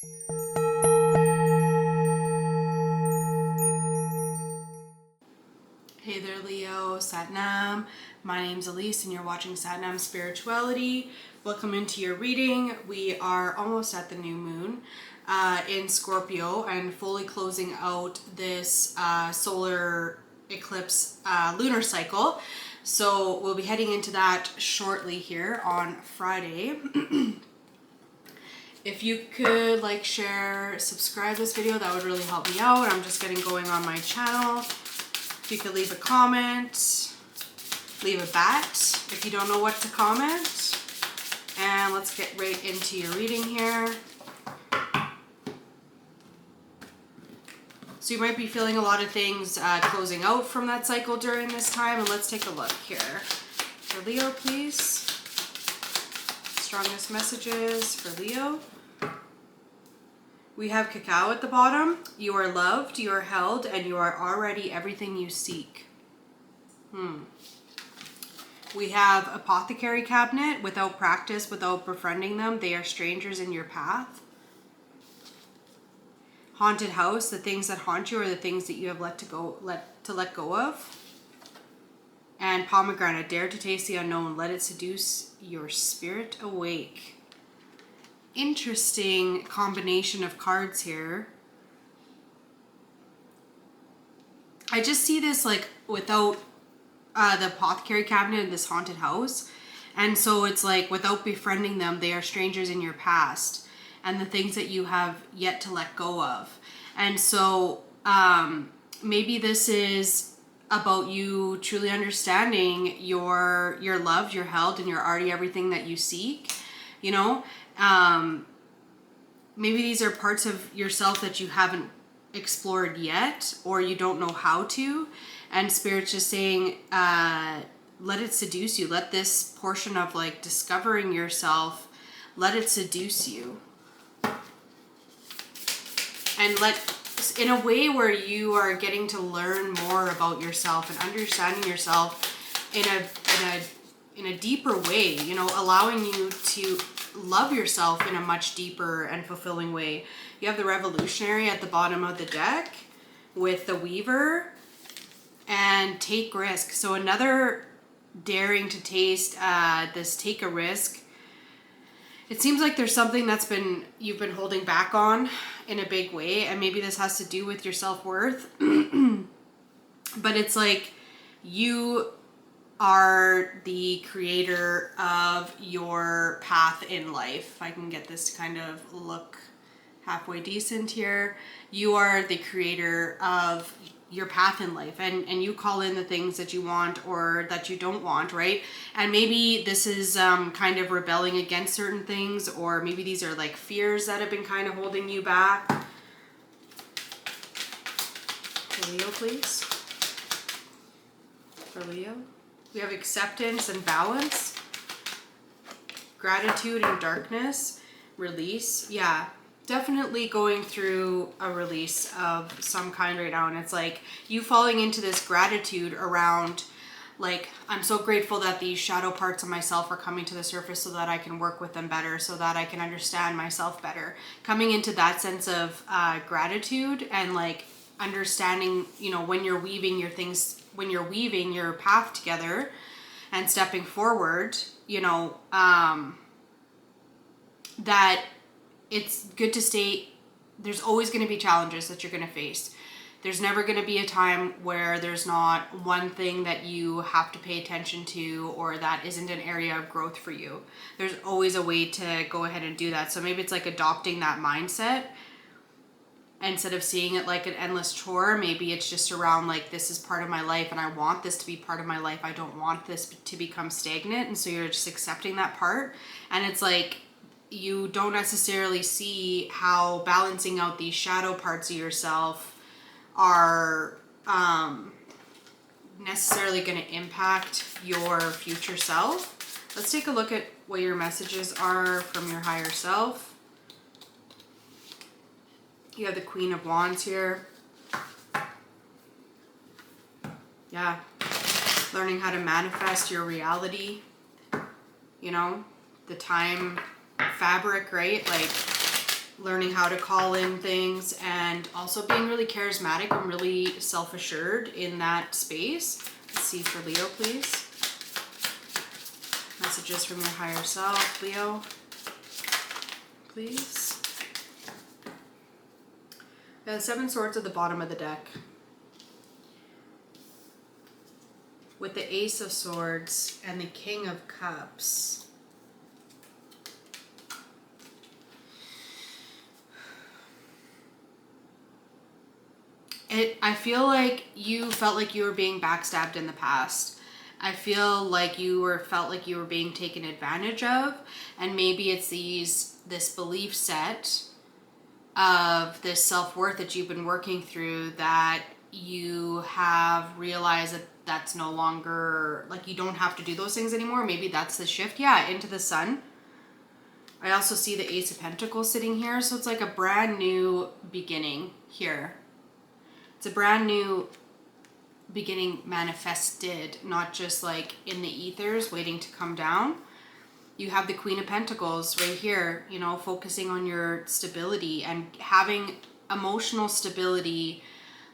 Hey there, Leo, Satnam. My name's Elise and you're watching Satnam Spirituality. Welcome into your reading. We are almost at the new moon in Scorpio and fully closing out this solar eclipse lunar cycle. So we'll be heading into that shortly here on Friday. If you could like, share, subscribe this video, that would really help me out. I'm just getting going on my channel. If you could leave a comment, leave a bat if you don't know what to comment. And let's get right into your reading here. So you might be feeling a lot of things closing out from that cycle during this time. And let's take a look here. For Leo, please. Strongest messages for Leo. We have cacao at the bottom. You are loved, you are held, and you are already everything you seek. We have apothecary cabinet. Without practice, without befriending them, they are strangers in your path. Haunted house. The things that haunt you are the things that you have let go of. And pomegranate. Dare to taste the unknown. Let it seduce your spirit awake. Interesting combination of cards here. I just see this like without the apothecary cabinet in this haunted house. And so it's like without befriending them, they are strangers in your past and the things that you have yet to let go of. And so maybe this is about you truly understanding you're loved, you're held, and you're already everything that you seek, you know? Maybe these are parts of yourself that you haven't explored yet, or you don't know how to, and Spirit's just saying, let it seduce you. Let this portion of like discovering yourself, let it seduce you. And in a way where you are getting to learn more about yourself and understanding yourself in a deeper way, you know, allowing you to love yourself in a much deeper and fulfilling way. You have the revolutionary at the bottom of the deck with the weaver and take risk. So another daring to taste this take a risk. It seems like there's something you've been holding back on in a big way, and maybe this has to do with your self-worth. But it's like you are the creator of your path in life. If I can get this to kind of look halfway decent here. You are the creator of your path in life, and you call in the things that you want or that you don't want, right? And maybe this is kind of rebelling against certain things, or maybe these are like fears that have been kind of holding you back. For Leo, please. For Leo. We have acceptance and balance, gratitude and darkness, release. Yeah, definitely going through a release of some kind right now. And it's like you falling into this gratitude around, like, I'm so grateful that these shadow parts of myself are coming to the surface so that I can work with them better, so that I can understand myself better. Coming into that sense of gratitude and like understanding, you know, when you're weaving your path together and stepping forward, you know, that it's good to stay. There's always going to be challenges that you're going to face. There's never going to be a time where there's not one thing that you have to pay attention to, or that isn't an area of growth for you. There's always a way to go ahead and do that. So maybe it's like adopting that mindset. Instead of seeing it like an endless chore, maybe it's just around like, this is part of my life and I want this to be part of my life. I don't want this to become stagnant. And so you're just accepting that part. And it's like, you don't necessarily see how balancing out these shadow parts of yourself are necessarily going to impact your future self. Let's take a look at what your messages are from your higher self. You have the Queen of Wands here. Yeah. Learning how to manifest your reality. You know, the time fabric, right? Like learning how to call in things, and also being really charismatic and really self-assured in that space. Let's see for Leo, please. Messages from your higher self, Leo, please. The Seven Swords at the bottom of the deck, with the Ace of Swords and the King of Cups. I feel like you felt like you were being backstabbed in the past. I feel like felt like you were being taken advantage of, and maybe it's this belief set of this self-worth that you've been working through, that you have realized that that's no longer, like, you don't have to do those things anymore. Maybe that's the shift, into the Sun. I also see the Ace of Pentacles sitting here, so it's like a brand new beginning here. It's a brand new beginning manifested, not just like in the ethers waiting to come down. You have the Queen of Pentacles right here, you know, focusing on your stability and having emotional stability,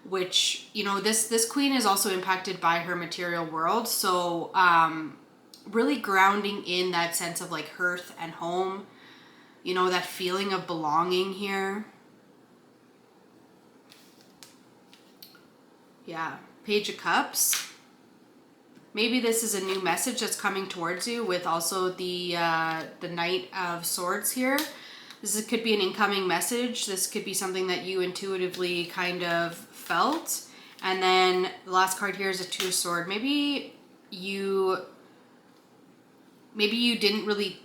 which, you know, this queen is also impacted by her material world. So really grounding in that sense of like hearth and home, you know, that feeling of belonging here. Yeah, Page of Cups. Maybe this is a new message that's coming towards you, with also the Knight of Swords here. Could be an incoming message. This could be something that you intuitively kind of felt. And then the last card here is a Two of Swords. Maybe you didn't really...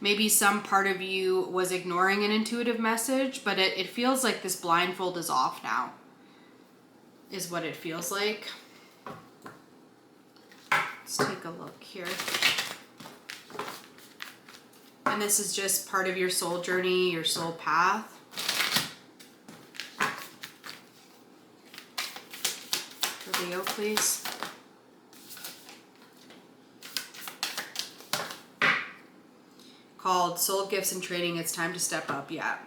Maybe some part of you was ignoring an intuitive message, but it feels like this blindfold is off now, is what it feels like. Let's take a look here. And this is just part of your soul journey, your soul path. For Leo, please. Called Soul Gifts and Training. It's time to step up. Yeah.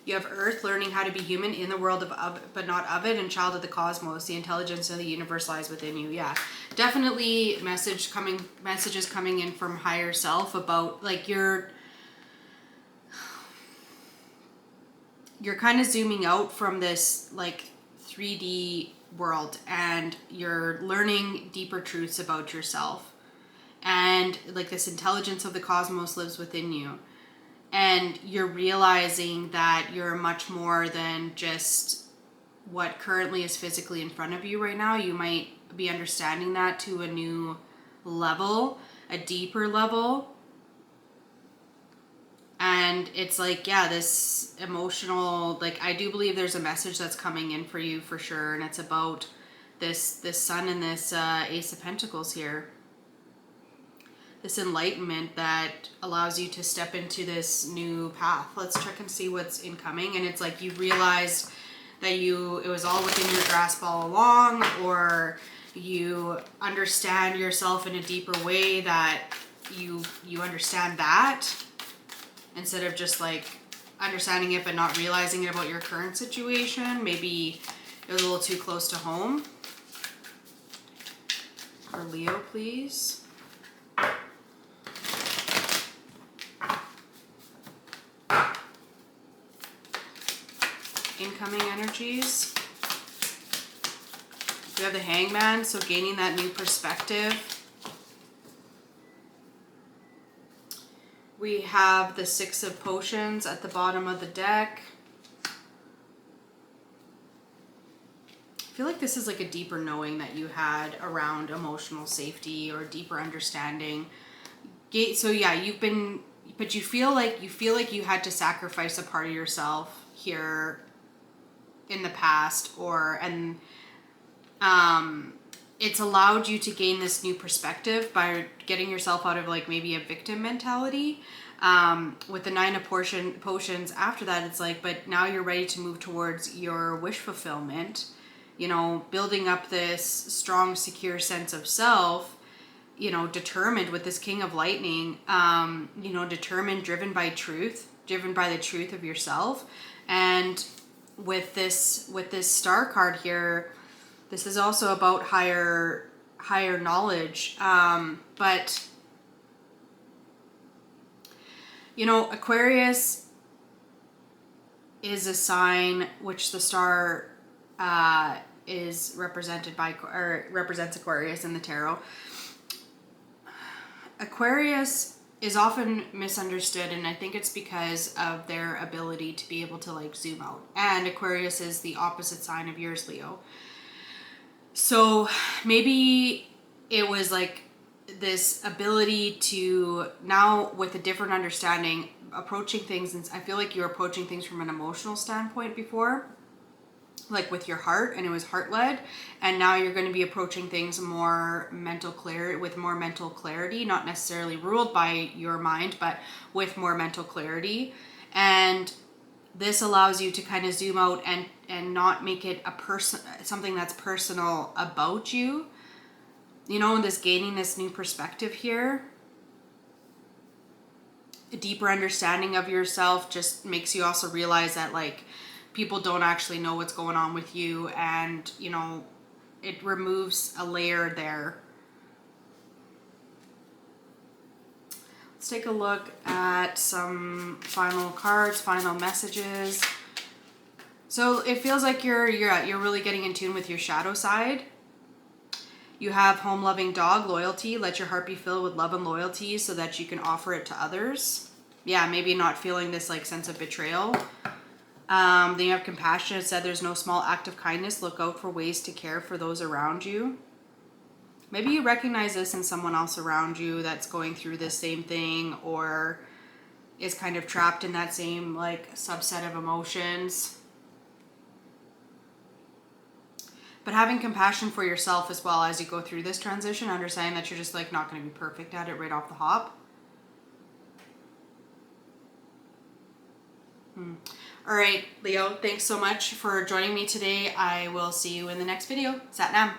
You have Earth, learning how to be human in the world of but not of it, and child of the cosmos. The intelligence of the universe lies within you. Yeah, definitely messages coming in from higher self about like you're kind of zooming out from this like 3D world, and you're learning deeper truths about yourself. And like this intelligence of the cosmos lives within you. And you're realizing that you're much more than just what currently is physically in front of you right now. You might be understanding that to a new level, a deeper level. And it's like, yeah, this emotional, like, I do believe there's a message that's coming in for you for sure. And it's about this Sun and this Ace of Pentacles here. This enlightenment that allows you to step into this new path. Let's check and see what's incoming. And it's like you realized that it was all within your grasp all along, or you understand yourself in a deeper way, that you understand that instead of just like understanding it but not realizing it about your current situation. Maybe it was a little too close to home. For Leo, please. Incoming energies. We have the Hangman, so gaining that new perspective. We have the Six of Potions at the bottom of the deck. I feel like this is like a deeper knowing that you had around emotional safety, or deeper understanding. So yeah, but you feel like you had to sacrifice a part of yourself here in the past, it's allowed you to gain this new perspective by getting yourself out of like maybe a victim mentality. With the Nine of Potions after that, it's like, but now you're ready to move towards your wish fulfillment, you know, building up this strong, secure sense of self. determined with this King of Lightning, determined, driven by truth, driven by the truth of yourself. And with this star card here, this is also about higher knowledge. But Aquarius is a sign which the star is represented by, or represents Aquarius in the tarot. Aquarius is often misunderstood, and I think it's because of their ability to be able to like zoom out. And Aquarius is the opposite sign of yours, Leo. So maybe it was like this ability to now, with a different understanding, approaching things, and I feel like you were approaching things from an emotional standpoint before, like with your heart, and it was heart-led, and now you're going to be approaching things more with more mental clarity, not necessarily ruled by your mind, but with more mental clarity. And this allows you to kind of zoom out and not make it something that's personal about you, this gaining this new perspective here. A deeper understanding of yourself just makes you also realize that like people don't actually know what's going on with you, and it removes a layer there. Let's take a look at some final cards, final messages. So it feels like you're really getting in tune with your shadow side. You have home loving dog, loyalty. Let your heart be filled with love and loyalty so that you can offer it to others. Yeah, maybe not feeling this like sense of betrayal. Then you have compassion. It said there's no small act of kindness. Look out for ways to care for those around you. Maybe you recognize this in someone else around you that's going through this same thing, or is kind of trapped in that same like subset of emotions. But having compassion for yourself as well as you go through this transition, understanding that you're just like not going to be perfect at it right off the hop. All right, Leo, thanks so much for joining me today. I will see you in the next video. Sat Nam.